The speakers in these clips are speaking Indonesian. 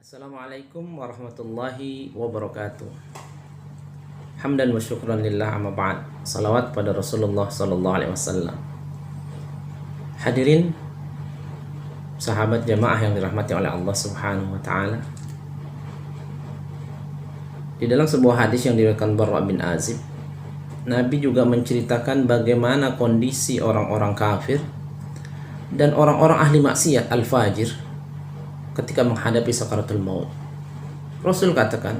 Assalamualaikum warahmatullahi wabarakatuh. Hamdan wa syukran lillah, amma ba'd. Salawat pada Rasulullah sallallahu alaihi wasallam. Hadirin sahabat jamaah yang dirahmati oleh Allah Subhanahu wa taala. Di dalam sebuah hadis yang diriwayatkan Barra bin Azib, Nabi juga menceritakan bagaimana kondisi orang-orang kafir dan orang-orang ahli maksiat al-fajir ketika menghadapi sakaratul maut. Rasul katakan,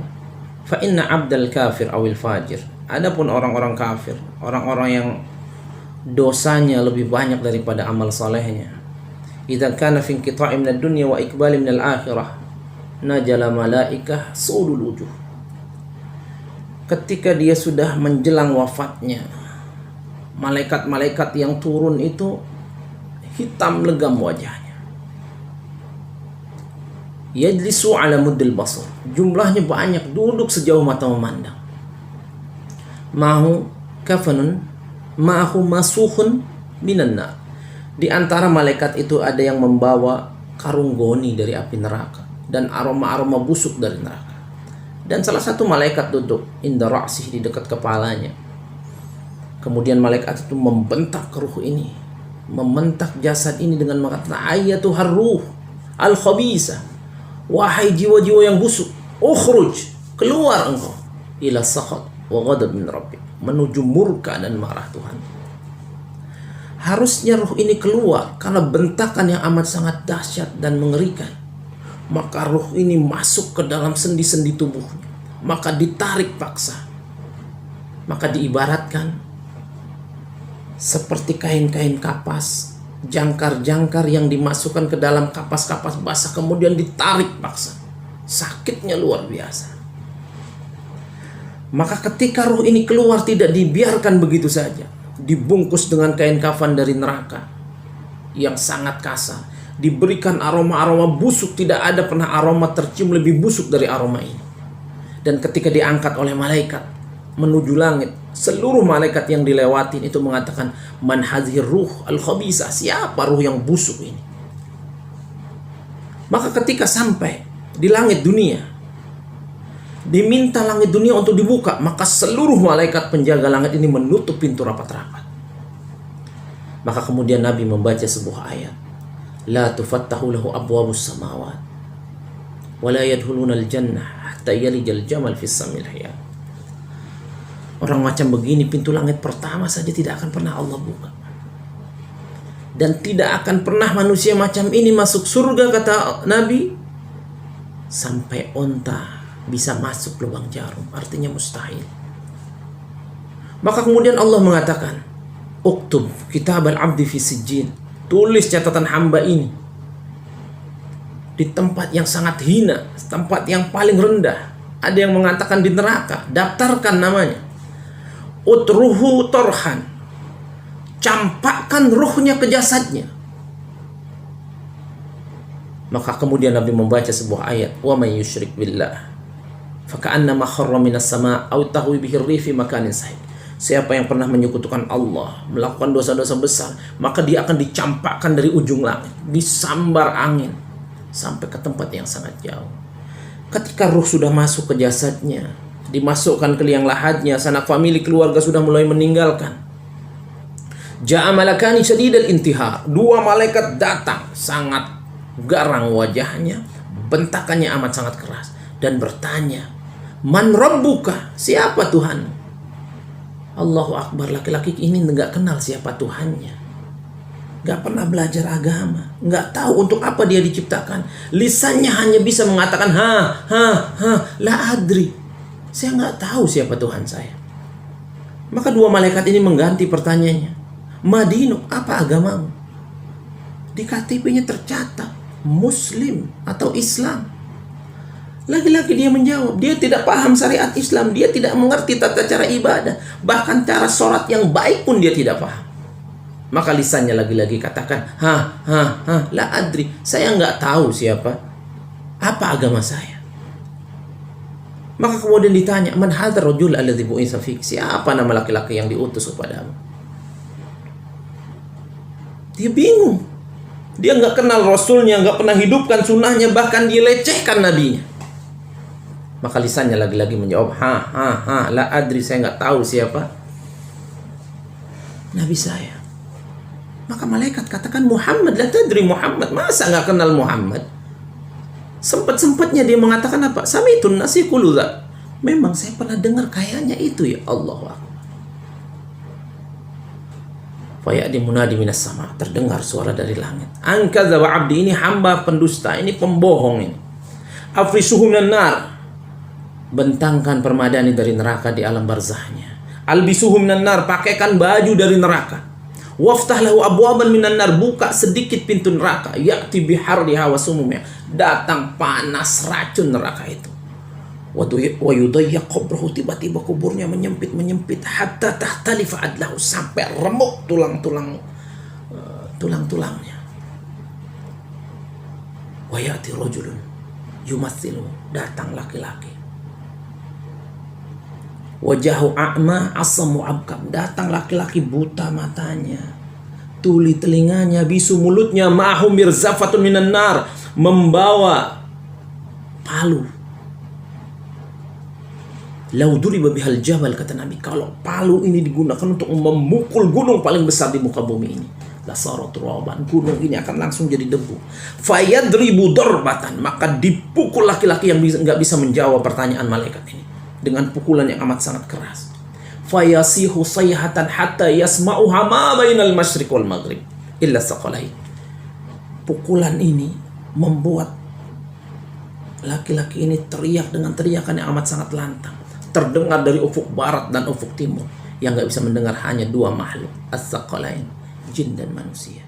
fa inna abdal kafir awil fajir. Adapun orang-orang kafir, orang-orang yang dosanya lebih banyak daripada amal salehnya, idza kana fi inqita'i minad dunya wa iqbali minal akhirah, najala malaikah sudul wujuh. Ketika dia sudah menjelang wafatnya, malaikat-malaikat yang turun itu hitam legam wajahnya. Yajlisu ala muddil basar, jumlahnya banyak, duduk sejauh mata memandang. Mahu kafanun ma'ahu masuhun minan nar. Di antara malaikat itu ada yang membawa karung goni dari api neraka dan aroma-aroma busuk dari neraka. Dan salah satu malaikat duduk inda ra'sih, di dekat kepalanya. Kemudian malaikat itu membentak ruh ini, membentak jasad ini dengan mengatakan, ayyatuhar ruh al-khabisa, wahai jiwa-jiwa yang busuk, ukhruj, keluar engkau, ila sakhat wa ghadab min rabbik, menuju murka dan marah Tuhan. Harusnya ruh ini keluar karena bentakan yang amat sangat dahsyat dan mengerikan. Maka ruh ini masuk ke dalam sendi-sendi tubuhnya, maka ditarik paksa, maka diibaratkan seperti kain-kain kapas, jangkar-jangkar yang dimasukkan ke dalam kapas-kapas basah, kemudian ditarik paksa. Sakitnya luar biasa. Maka ketika ruh ini keluar, tidak dibiarkan begitu saja, dibungkus dengan kain kafan dari neraka yang sangat kasar, diberikan aroma-aroma busuk. Tidak ada pernah aroma tercium lebih busuk dari aroma ini. Dan ketika diangkat oleh malaikat menuju langit, seluruh malaikat yang dilewatin itu mengatakan, man hadhir ruh al-khabisa, siapa ruh yang busuk ini? Maka ketika sampai di langit dunia, diminta langit dunia untuk dibuka, maka seluruh malaikat penjaga langit ini menutup pintu rapat-rapat. Maka kemudian Nabi membaca sebuah ayat, la tufattahu lahu abwabus samawat wa la yadkhuluna al-jannah hatta yalijal jamal fis samil hayat. Orang macam begini, pintu langit pertama saja tidak akan pernah Allah buka. Dan tidak akan pernah manusia macam ini masuk surga, kata Nabi, sampai onta bisa masuk lubang jarum. Artinya mustahil. Maka kemudian Allah mengatakan, uktub kitab al-abdi fi sijjin, tulis catatan hamba ini di tempat yang sangat hina, tempat yang paling rendah. Ada yang mengatakan di neraka, daftarkan namanya. Utruhu torhan, campakkan ruhnya ke jasadnya. Maka kemudian Nabi membaca sebuah ayat, wa may yusyrik billah faka'annama kharra minas sama' aw tahwi bihi ar-rih fi makanin sahih. Siapa yang pernah menyekutukan Allah, melakukan dosa-dosa besar, maka dia akan dicampakkan dari ujung langit, disambar angin sampai ke tempat yang sangat jauh. Ketika ruh sudah masuk ke jasadnya, dimasukkan ke liang lahatnya, sanak famili keluarga sudah mulai meninggalkan. Ja'a malakani syadidal intihar, dua malaikat datang, sangat garang wajahnya, bentakannya amat sangat keras, dan bertanya, man rabbuka, siapa Tuhan? Allahu Akbar, laki-laki ini enggak kenal siapa Tuhannya, enggak pernah belajar agama, enggak tahu untuk apa dia diciptakan. Lisannya hanya bisa mengatakan la adri, saya nggak tahu siapa Tuhan saya. Maka dua malaikat ini mengganti pertanyaannya, madinuk, apa agamamu? Di KTP-nya tercatat Muslim atau Islam. Lagi-lagi dia menjawab, dia tidak paham syariat Islam, dia tidak mengerti tata cara ibadah, bahkan cara sholat yang baik pun dia tidak paham. Maka lisannya lagi-lagi katakan, la adri, saya nggak tahu siapa, apa agama saya. Maka kemudian ditanya, man hadzal rajul alladzi bu'itsa fik, siapa nama laki-laki yang diutus kepadamu? Dia bingung. Dia nggak kenal Rasulnya, nggak pernah hidupkan sunnahnya, bahkan dia lecehkan nabinya. Maka lisannya lagi-lagi menjawab, la adri, saya nggak tahu siapa nabi saya. Maka malaikat katakan, Muhammad, la tadri Muhammad, masa nggak kenal Muhammad? Sempat-sempatnya dia mengatakan apa? Samitun nasi kuludha. Memang saya pernah dengar kayaknya itu, ya Allah. Fayadi munadi minas sama, terdengar suara dari langit. Angkadza wa abdi, ini hamba pendusta, ini pembohong ini. Afrisuhum minan nar, bentangkan permadani dari neraka di alam barzahnya. Albisuhum minan nar, pakaikan baju dari neraka. Waftah lahu abwaban minan nar, buka sedikit pintu neraka. Ya'ti biharriha wa sumumiha, datang panas racun neraka itu. Wa yudayya qabrahu, tiba-tiba kuburnya menyempit hatta tahtalifa adlahu, sampai remuk tulangnya. Wa ya'ti rajulun yumathilu, datang laki-laki. Wajahu a'ma asamu abkam, datang laki-laki buta matanya, tuli telinganya, bisu mulutnya, ma'hum mirzafatun minan nar, membawa palu. Lauduriba bihal jabal, kata Nabi, kalau palu ini digunakan untuk memukul gunung paling besar di muka bumi ini, lasarat turaban, gunung ini akan langsung jadi debu. Fayadribu darbatan, maka dipukul laki-laki yang nggak bisa menjawab pertanyaan malaikat ini dengan pukulan yang amat sangat keras. Fayasihu sayhatan hatta yasma'uha ma bainal masyriq wal maghrib illa saqalain. Pukulan ini membuat laki-laki ini teriak dengan teriakan yang amat sangat lantang, terdengar dari ufuk barat dan ufuk timur, yang nggak bisa mendengar hanya dua makhluk, as-saqalain, jin dan manusia.